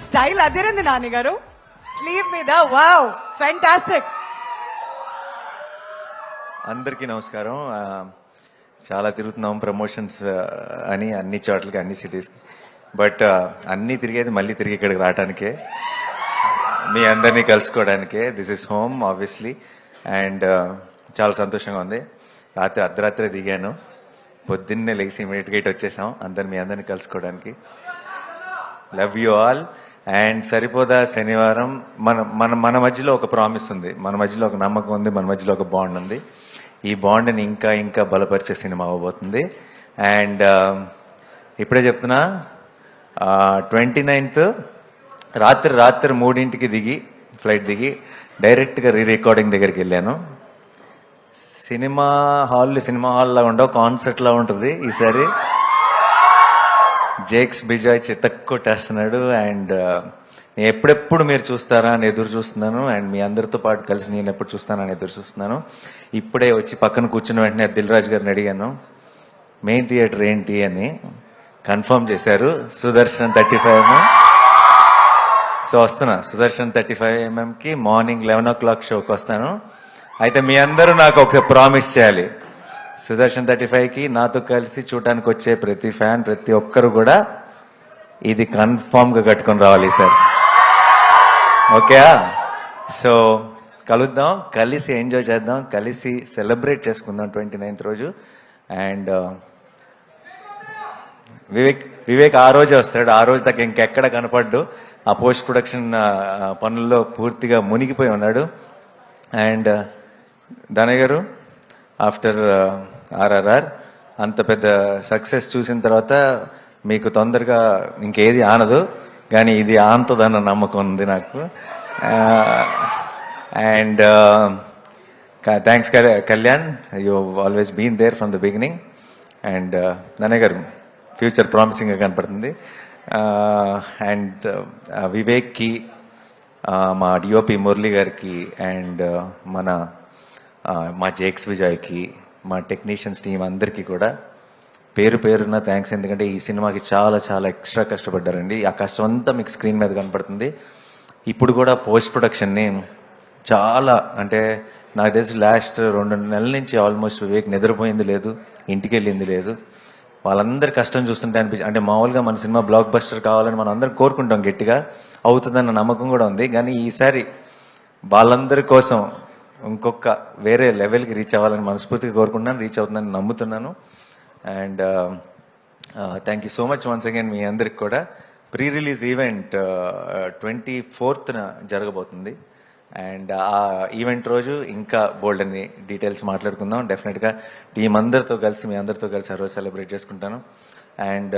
Style అదిరింది నాని గారు. Slew మీద wow fantastic. అందరికీ నమస్కారం. చాలా తిరుగుతున్నాం ప్రమోషన్స్ అని అన్ని చోట్లకి అన్ని సిటీస్కి. బట్ అన్నీ తిరిగేది మళ్ళీ తిరిగి ఇక్కడికి రావడానికే, మీ అందరినీ కలుసుకోవడానికే. This is home obviously. And చాలా సంతోషంగా ఉంది. రాత్రి అర్ధరాత్రి దిగాను, పొద్దున్నే లేచి ఇమీడియట్గా ఇటు వచ్చేసాం మీ అందరినీ కలుసుకోవడానికి. Love you all. అండ్ సరిపోదా శనివారం మన మన మన మధ్యలో ఒక ప్రామిస్ ఉంది, మన మధ్యలో ఒక నమ్మకం ఉంది, మన మధ్యలో ఒక బాండ్ ఉంది. ఈ బాండ్ని ఇంకా ఇంకా బలపరిచే సినిమా అవ్వబోతుంది. అండ్ ఇప్పుడే చెప్తున్నా, 29th రాత్రి 3 దిగి ఫ్లైట్ దిగి డైరెక్ట్గా రికార్డింగ్ దగ్గరికి వెళ్ళాను. సినిమా హాల్లా ఉండవు, కాన్సర్ట్లా ఉంటుంది ఈసారి. జేక్స్ బిజాయ్ చితక్కొట్టేస్తున్నాడు. అండ్ నేను ఎప్పుడెప్పుడు మీరు చూస్తారా అని ఎదురు చూస్తున్నాను. అండ్ మీ అందరితో పాటు కలిసి నేను ఎప్పుడు చూస్తానని ఎదురు చూస్తున్నాను. ఇప్పుడే వచ్చి పక్కన కూర్చున్న వెంటనే దిల్ రాజు గారిని అడిగాను, మెయిన్ థియేటర్ ఏంటి అని. కన్ఫర్మ్ చేశారు, సుదర్శన్ 35mm. సో వస్తున్నా సుదర్శన్ 35mmకి మార్నింగ్ 11 o'clock షోకి వస్తాను. అయితే మీ అందరూ నాకు ఒక ప్రామిస్ చేయాలి, సుదర్శన్ 35కి నాతో కలిసి చూడటానికి వచ్చే ప్రతి ఫ్యాన్, ప్రతి ఒక్కరు కూడా ఇది కన్ఫామ్గా కట్టుకొని రావాలి సార్. ఓకే? సో కలుద్దాం, కలిసి ఎంజాయ్ చేద్దాం, కలిసి సెలబ్రేట్ చేసుకుందాం 29th రోజు. అండ్ వివేక్ ఆ రోజే వస్తాడు. ఆ రోజు దాకా ఇంకెక్కడ కనపడ్డు, ఆ పోస్ట్ ప్రొడక్షన్ పనుల్లో పూర్తిగా మునిగిపోయి ఉన్నాడు. అండ్ దానయ్య గారు, ఆఫ్టర్ ఆర్ఆర్ఆర్ అంత పెద్ద సక్సెస్ చూసిన తర్వాత మీకు తొందరగా ఇంకేది ఆనదు, కానీ ఇది ఆనుతుందన్న నమ్మకం ఉంది నాకు. And thanks Kalyan, you always been there from the beginning. And Danayya గారు, ఫ్యూచర్ ప్రామిసింగ్గా కనపడుతుంది. అండ్ వివేక్కి, మా డిఓపి మురళి గారికి, అండ్ మా జేక్స్ విజయ్కి, మా టెక్నీషియన్స్ టీం అందరికీ కూడా పేరు పేరున్న థ్యాంక్స్. ఎందుకంటే ఈ సినిమాకి చాలా చాలా ఎక్స్ట్రా కష్టపడ్డారండి. ఆ కష్టం అంతా మీకు స్క్రీన్ మీద కనపడుతుంది. ఇప్పుడు కూడా పోస్ట్ ప్రొడక్షన్ని చాలా, అంటే నాకు తెలిసి లాస్ట్ 2 నెలల నుంచి ఆల్మోస్ట్ వివేక్ నిద్రపోయింది లేదు, ఇంటికి వెళ్ళింది లేదు. వాళ్ళందరి కష్టం చూస్తుంటే అంటే మామూలుగా మన సినిమా బ్లాక్ బస్టర్ కావాలని మనం అందరం కోరుకుంటాం, గట్టిగా అవుతుందన్న నమ్మకం కూడా ఉంది. కానీ ఈసారి వాళ్ళందరి కోసం ఇంకొక వేరే లెవెల్కి రీచ్ అవ్వాలని మనస్ఫూర్తిగా కోరుకుంటున్నాను, రీచ్ అవుతుందని నమ్ముతున్నాను. And thank you so much once again మీ అందరికి కూడా. ప్రీ రిలీజ్ ఈవెంట్ 24th జరగబోతుంది. అండ్ ఆ ఈవెంట్ రోజు ఇంకా బోల్డ్ అని డీటెయిల్స్ మాట్లాడుకుందాం. డెఫినెట్గా టీం అందరితో కలిసి, మీ అందరితో కలిసి ఆ రోజు సెలబ్రేట్ చేసుకుంటాను. అండ్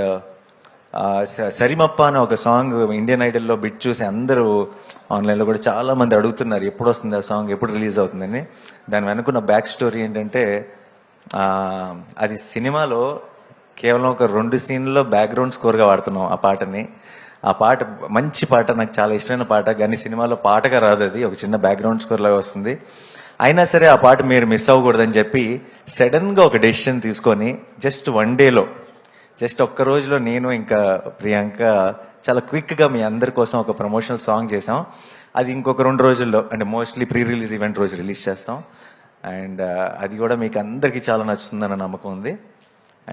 సరిమప్ప అనే ఒక సాంగ్ ఇండియన్ ఐడల్లో బిట్ చూసి అందరూ ఆన్లైన్లో కూడా చాలా మంది అడుగుతున్నారు, ఎప్పుడు వస్తుంది ఆ సాంగ్, ఎప్పుడు రిలీజ్ అవుతుందని. దాని వెనుకున్న బ్యాక్ స్టోరీ ఏంటంటే, అది సినిమాలో కేవలం ఒక 2 సీన్లో బ్యాక్గ్రౌండ్ స్కోర్గా వాడుతున్నాం ఆ పాటని. ఆ పాట మంచి పాట, నాకు చాలా ఇష్టమైన పాట, కానీ సినిమాలో పాటగా రాదు, అది ఒక చిన్న బ్యాక్గ్రౌండ్ స్కోర్ లాగా వస్తుంది. అయినా సరే ఆ పాట మీరు మిస్ అవ్వకూడదని చెప్పి సడన్గా ఒక డెసిషన్ తీసుకొని జస్ట్ 1 డేలో, జస్ట్ ఒక్క రోజులో నేను ఇంకా ప్రియాంక చాలా క్విక్గా మీ అందరి కోసం ఒక ప్రమోషనల్ సాంగ్ చేసాం. అది ఇంకొక 2 రోజుల్లో, అంటే మోస్ట్లీ ప్రీ రిలీజ్ ఈవెంట్ రోజు రిలీజ్ చేస్తాం. అండ్ అది కూడా మీకు అందరికీ చాలా నచ్చుతుందన్న నమ్మకం ఉంది.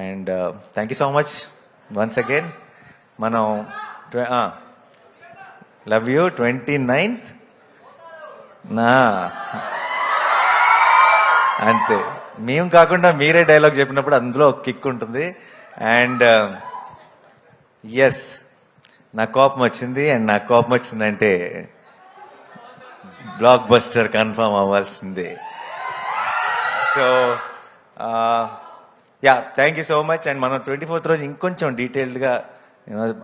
And thank you so much once again. మనం లవ్ యూ 29th నా అంతే. మేము కాకుండా మీరే డైలాగ్ చెప్పినప్పుడు అందులో ఒక కిక్ ఉంటుంది. అండ్ ఎస్, నా కోపం వచ్చింది. అండ్ నాకు కోపం వచ్చిందంటే బ్లాక్ బస్టర్ కన్ఫర్మ్ అవ్వాల్సిందే. So thank you so much. And మనం 24th రోజు ఇంకొంచెం డీటెయిల్డ్గా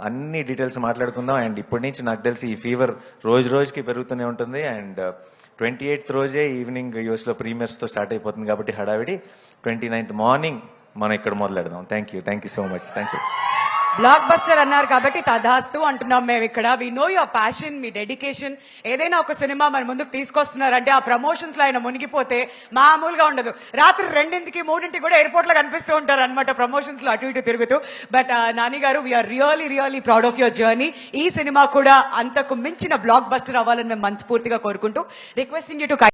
అన్ని డీటెయిల్స్ మాట్లాడుకుందాం. అండ్ ఇప్పటి నుంచి నాకు తెలిసి ఈ ఫీవర్ రోజు రోజుకి పెరుగుతూనే ఉంటుంది. అండ్ 28th రోజే ఈవినింగ్ యూఎస్లో ప్రీమియర్స్తో స్టార్ట్ అయిపోతుంది కాబట్టి హడావిడి. 29th మార్నింగ్ మనం ఇక్కడ మొదలెడదాం. Thank you so much. Thank you. Blockbuster అన్నారు కాబట్టి తదాస్తు అంటున్నాం మేము ఇక్కడ. వి నో యువర్ ప్యాషన్, మీ డెడికేషన్. ఏదైనా ఒక సినిమా మన ముందుకు తీసుకొస్తున్నారంటే ఆ ప్రమోషన్స్ లో ఆయన మునిగిపోతే మామూలుగా ఉండదు. రాత్రి 2ంటికి 3ంటికి కూడా ఎయిర్పోర్ట్ లో కనిపిస్తూ ఉంటారు అనమాట ప్రమోషన్స్ లో అటు ఇటు తిరుగుతూ. బట్ నాని గారు, we're really proud of your journey. ఈ సినిమా కూడా అంతకు మించిన బ్లాక్ బస్టర్ అవ్వాలని మేము మనస్ఫూర్తిగా కోరుకుంటూ రిక్వెస్టింగ్ యూ టు